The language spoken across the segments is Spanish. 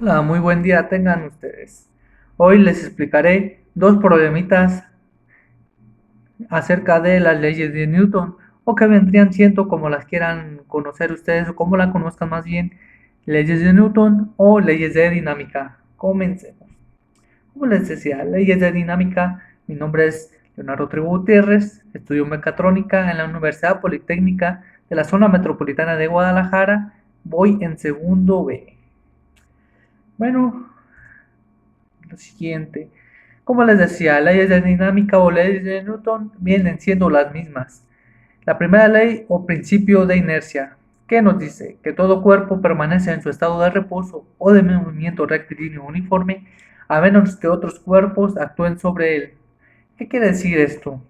Hola, muy buen día tengan ustedes. Hoy les explicaré dos problemitas acerca de las leyes de Newton, o que vendrían siendo como las quieran conocer ustedes, o como la conozcan más bien, leyes de Newton o leyes de dinámica. Comencemos. Como les decía, leyes de dinámica, mi nombre es Leonardo Trigo Gutiérrez, estudio mecatrónica en la Universidad Politécnica de la Zona Metropolitana de Guadalajara, voy en segundo B. Bueno, lo siguiente. Como les decía, leyes de dinámica o leyes de Newton vienen siendo las mismas. La primera ley o principio de inercia, que nos dice que todo cuerpo permanece en su estado de reposo o de movimiento rectilíneo uniforme, a menos que otros cuerpos actúen sobre él. ¿Qué quiere decir esto?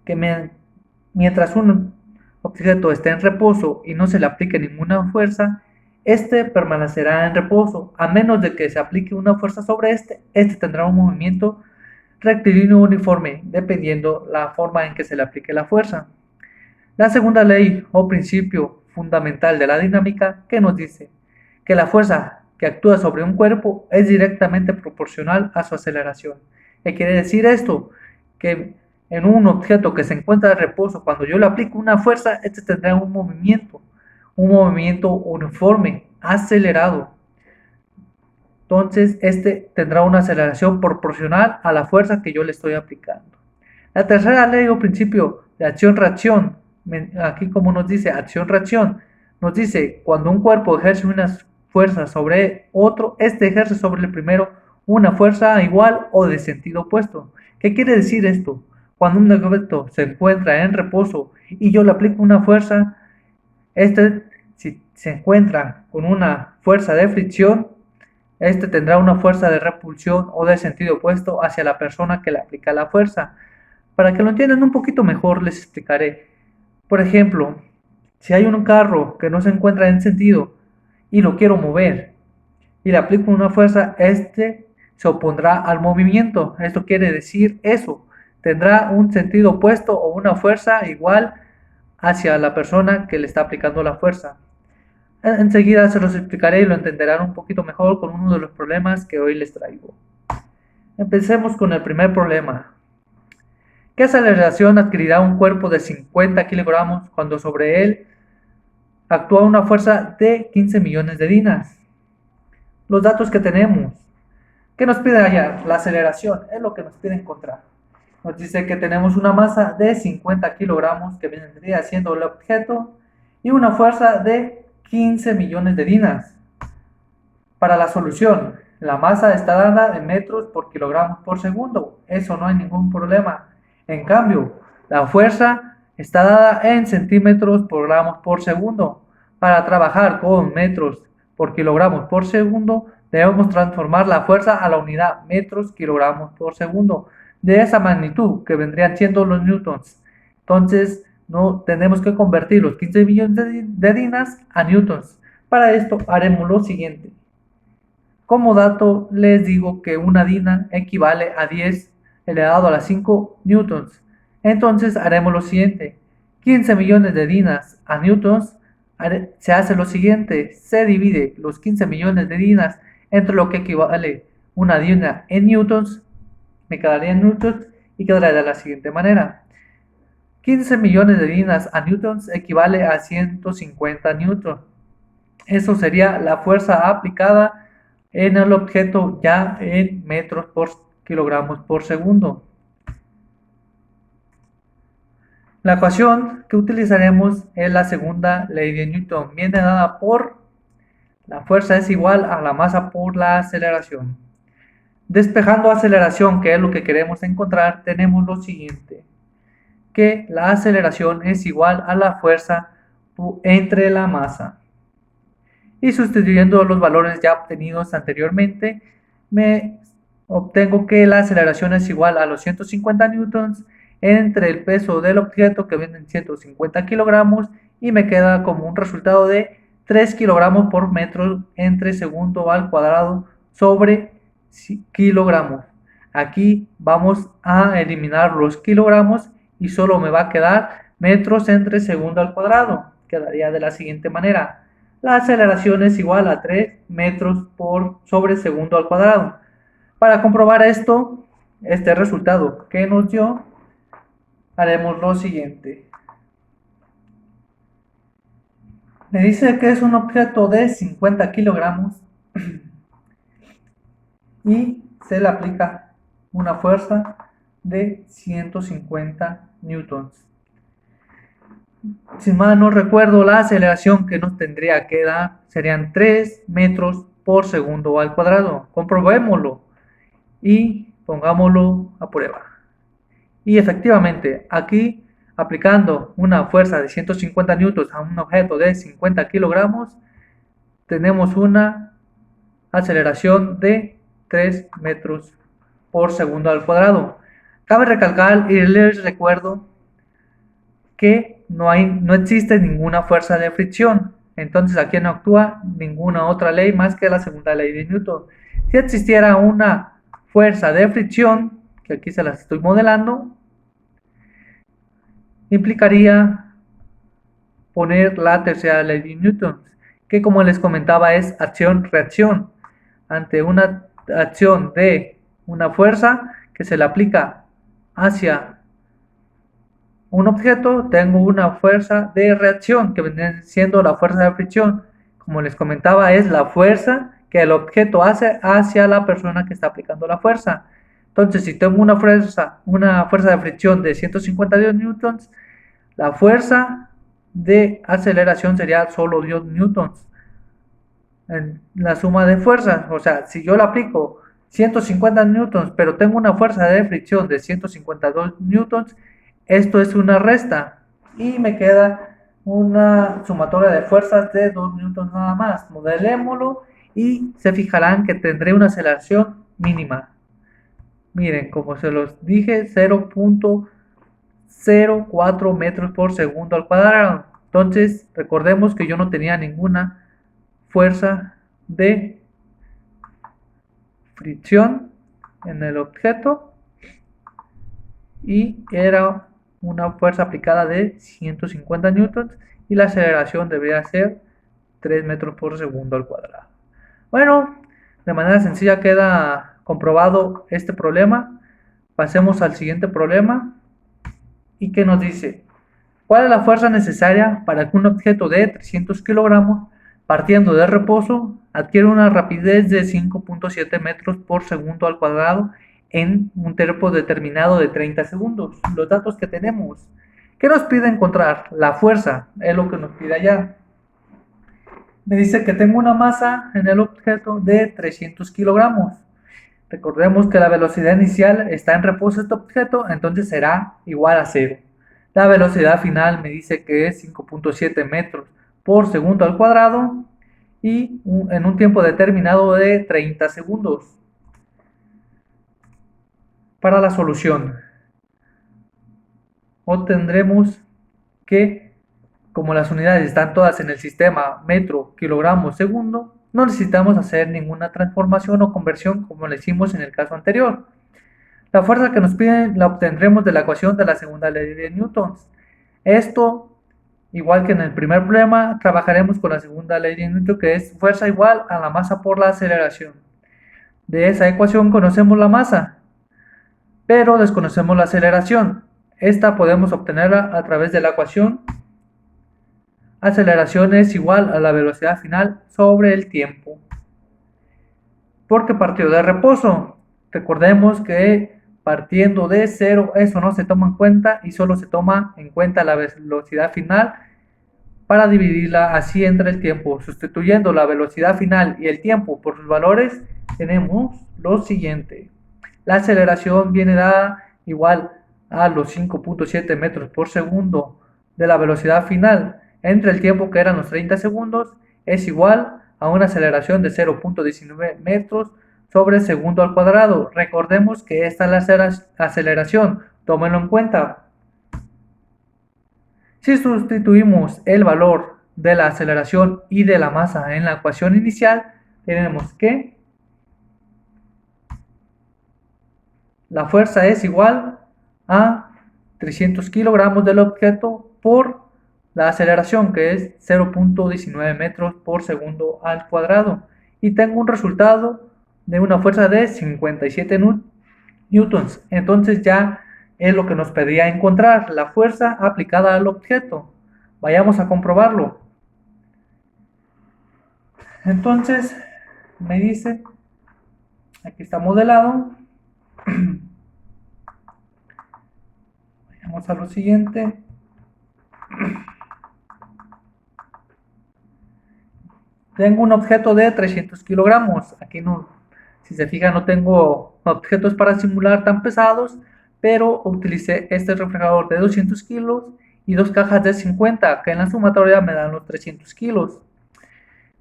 Que mientras un objeto esté en reposo y no se le aplique ninguna fuerza, este permanecerá en reposo, a menos de que se aplique una fuerza sobre este tendrá un movimiento rectilíneo uniforme, dependiendo la forma en que se le aplique la fuerza. La segunda ley o principio fundamental de la dinámica que nos dice que la fuerza que actúa sobre un cuerpo es directamente proporcional a su aceleración. ¿Qué quiere decir esto? Que en un objeto que se encuentra de reposo, cuando yo le aplico una fuerza, este tendrá un movimiento uniforme, acelerado. Entonces, este tendrá una aceleración proporcional a la fuerza que yo le estoy aplicando. La tercera ley o principio de acción-reacción, aquí como nos dice acción-reacción, nos dice cuando un cuerpo ejerce una fuerza sobre otro, este ejerce sobre el primero una fuerza igual o de sentido opuesto. ¿Qué quiere decir esto? Cuando un objeto se encuentra en reposo y yo le aplico una fuerza, este si se encuentra con una fuerza de fricción, este tendrá una fuerza de repulsión o de sentido opuesto hacia la persona que le aplica la fuerza. Para que lo entiendan un poquito mejor, les explicaré. Por ejemplo, si hay un carro que no se encuentra en sentido y lo quiero mover y le aplico una fuerza, este se opondrá al movimiento. Esto quiere decir eso. Tendrá un sentido opuesto o una fuerza igual hacia la persona que le está aplicando la fuerza. Enseguida se los explicaré y lo entenderán un poquito mejor con uno de los problemas que hoy les traigo. Empecemos con el primer problema. ¿Qué aceleración adquirirá un cuerpo de 50 kilogramos cuando sobre él actúa una fuerza de 15 millones de dinas? Los datos que tenemos. ¿Qué nos pide hallar? La aceleración es lo que nos pide encontrar. Nos dice que tenemos una masa de 50 kilogramos que vendría siendo el objeto y una fuerza de 15 millones de dinas. Para la solución, la masa está dada en metros por kilogramos por segundo. Eso no hay ningún problema. En cambio, la fuerza está dada en centímetros por gramos por segundo. Para trabajar con metros por kilogramos por segundo, debemos transformar la fuerza a la unidad metros kilogramos por segundo. De esa magnitud que vendrían siendo los newtons. Entonces, no tenemos que convertir los 15 millones de dinas a newtons. Para esto haremos lo siguiente. Como dato, les digo que una dina equivale a 10 elevado a las 5 newtons. Entonces haremos lo siguiente. 15 millones de dinas a newtons, se hace lo siguiente. Se divide los 15 millones de dinas entre lo que equivale una dina en newtons, me quedaría en newtons y quedaría de la siguiente manera. 15 millones de dinas a newtons equivale a 150 newtons. Eso sería la fuerza aplicada en el objeto ya en metros por kilogramos por segundo. La ecuación que utilizaremos es la segunda ley de Newton. Viene dada por la fuerza es igual a la masa por la aceleración. Despejando aceleración, que es lo que queremos encontrar, tenemos lo siguiente. Que la aceleración es igual a la fuerza entre la masa. Y sustituyendo los valores ya obtenidos anteriormente, me obtengo que la aceleración es igual a los 150 newtons entre el peso del objeto, que vienen 150 kilogramos, y me queda como un resultado de 3 kilogramos por metro entre segundo al cuadrado sobre kilogramos. Aquí vamos a eliminar los kilogramos y solo me va a quedar metros entre segundo al cuadrado. Quedaría de la siguiente manera. la aceleración es igual a 3 metros por sobre segundo al cuadrado. Para comprobar esto, este resultado que nos dio, haremos lo siguiente. Me dice que es un objeto de 50 kilogramos y se le aplica una fuerza de 150 newtons. Si mal no recuerdo, la aceleración que nos tendría que dar serían 3 metros por segundo al cuadrado. Comprobémoslo y pongámoslo a prueba. Y efectivamente, aquí aplicando una fuerza de 150 newtons a un objeto de 50 kilogramos, tenemos una aceleración de 3 metros por segundo al cuadrado. Cabe recalcar y les recuerdo que no existe ninguna fuerza de fricción. Entonces aquí no actúa ninguna otra ley más que la segunda ley de Newton. Si existiera una fuerza de fricción, que aquí se las estoy modelando, implicaría poner la tercera ley de Newton, que como les comentaba es acción-reacción. Ante una acción de una fuerza que se le aplica hacia un objeto, tengo una fuerza de reacción que viene siendo la fuerza de fricción. Como les comentaba, es la fuerza que el objeto hace hacia la persona que está aplicando la fuerza. Entonces, si tengo una fuerza de fricción de 152 newtons, la fuerza de aceleración sería solo 10 newtons en la suma de fuerzas. O sea, si yo le aplico 150 newtons, pero tengo una fuerza de fricción de 152 newtons, esto es una resta y me queda una sumatoria de fuerzas de 2 newtons nada más. Modelémoslo y se fijarán que tendré una aceleración mínima. Miren, como se los dije, 0.04 metros por segundo al cuadrado. Entonces, recordemos que yo no tenía ninguna fuerza de fricción en el objeto y era una fuerza aplicada de 150 newtons y la aceleración debería ser 3 metros por segundo al cuadrado. Bueno, de manera sencilla queda comprobado este problema. Pasemos al siguiente problema y que nos dice: ¿cuál es la fuerza necesaria para que un objeto de 300 kilogramos partiendo de reposo adquiere una rapidez de 5.7 metros por segundo al cuadrado en un tiempo determinado de 30 segundos? Los datos que tenemos. ¿Qué nos pide encontrar? La fuerza, es lo que nos pide allá. Me dice que tengo una masa en el objeto de 300 kilogramos. Recordemos que la velocidad inicial está en reposo este objeto, entonces será igual a 0. La velocidad final me dice que es 5.7 metros por segundo al cuadrado y en un tiempo determinado de 30 segundos. Para la solución, obtendremos que, como las unidades están todas en el sistema metro, kilogramo, segundo, no necesitamos hacer ninguna transformación o conversión como lo hicimos en el caso anterior. La fuerza que nos piden la obtendremos de la ecuación de la segunda ley de Newton. Esto, igual que en el primer problema, trabajaremos con la segunda ley de Newton, que es fuerza igual a la masa por la aceleración. De esa ecuación conocemos la masa, pero desconocemos la aceleración. Esta podemos obtenerla a través de la ecuación. Aceleración es igual a la velocidad final sobre el tiempo. Porque partió de reposo. Recordemos que partiendo de 0, eso no se toma en cuenta y solo se toma en cuenta la velocidad final para dividirla así entre el tiempo. Sustituyendo la velocidad final y el tiempo por sus valores, tenemos lo siguiente. La aceleración viene dada igual a los 5.7 metros por segundo de la velocidad final entre el tiempo, que eran los 30 segundos, es igual a una aceleración de 0.19 metros sobre segundo al cuadrado. Recordemos que esta es la aceleración, tómenlo en cuenta. Si sustituimos el valor de la aceleración y de la masa en la ecuación inicial, tenemos que la fuerza es igual a 300 kilogramos del objeto por la aceleración, que es 0.19 metros por segundo al cuadrado, y tengo un resultado de una fuerza de 57 newtons. Entonces ya es lo que nos pedía encontrar, la fuerza aplicada al objeto. Vayamos a comprobarlo. Entonces me dice, aquí está modelado. Vamos a lo siguiente. Tengo un objeto de 300 kilogramos. Aquí no, si se fija, no tengo objetos para simular tan pesados, pero utilicé este refrigerador de 200 kilos y dos cajas de 50, que en la sumatoria me dan los 300 kilos.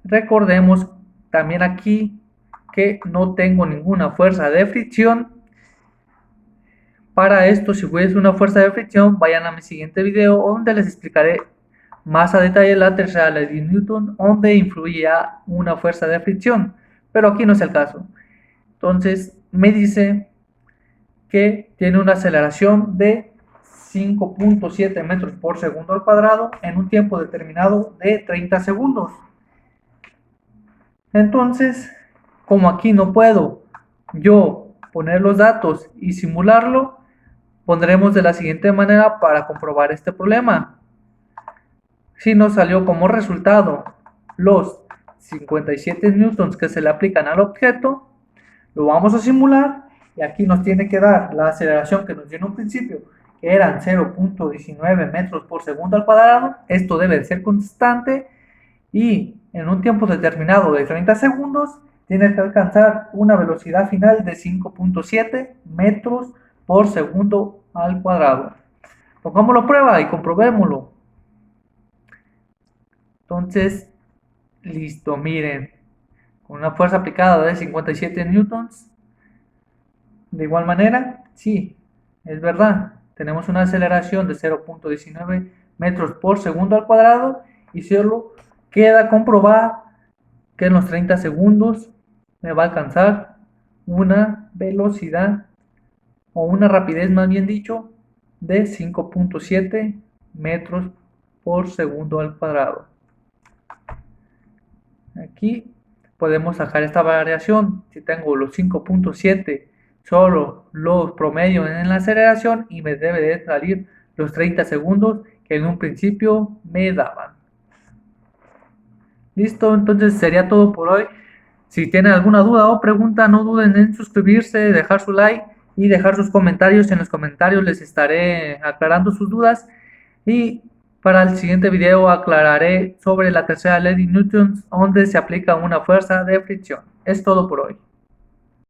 Recordemos también aquí que no tengo ninguna fuerza de fricción. Para esto, si fuese una fuerza de fricción, vayan a mi siguiente video donde les explicaré más a detalle la tercera ley de Newton, donde influía una fuerza de fricción, pero aquí no es el caso. Entonces me dice que tiene una aceleración de 5.7 metros por segundo al cuadrado en un tiempo determinado de 30 segundos. Entonces, como aquí no puedo yo poner los datos y simularlo, pondremos de la siguiente manera para comprobar este problema. Si nos salió como resultado los 57 newtons que se le aplican al objeto, lo vamos a simular y aquí nos tiene que dar la aceleración que nos dio en un principio, que eran 0.19 metros por segundo al cuadrado. Esto debe de ser constante y en un tiempo determinado de 30 segundos tiene que alcanzar una velocidad final de 5.7 metros por segundo al cuadrado. Pongámoslo a prueba y comprobémoslo. Entonces, listo, miren, con una fuerza aplicada de 57 newtons, de igual manera, sí, es verdad, tenemos una aceleración de 0.19 metros por segundo al cuadrado y solo queda comprobar que en los 30 segundos me va a alcanzar una velocidad o una rapidez, más bien dicho, de 5.7 metros por segundo al cuadrado. Aquí podemos sacar esta variación. Si tengo los 5.7 solo los promedios en la aceleración y me debe de salir los 30 segundos que en un principio me daban. Listo, entonces sería todo por hoy. Si tienen alguna duda o pregunta, no duden en suscribirse, dejar su like y dejar sus comentarios. En los comentarios les estaré aclarando sus dudas. Y para el siguiente video aclararé sobre la tercera ley de Newton, donde se aplica una fuerza de fricción. Es todo por hoy.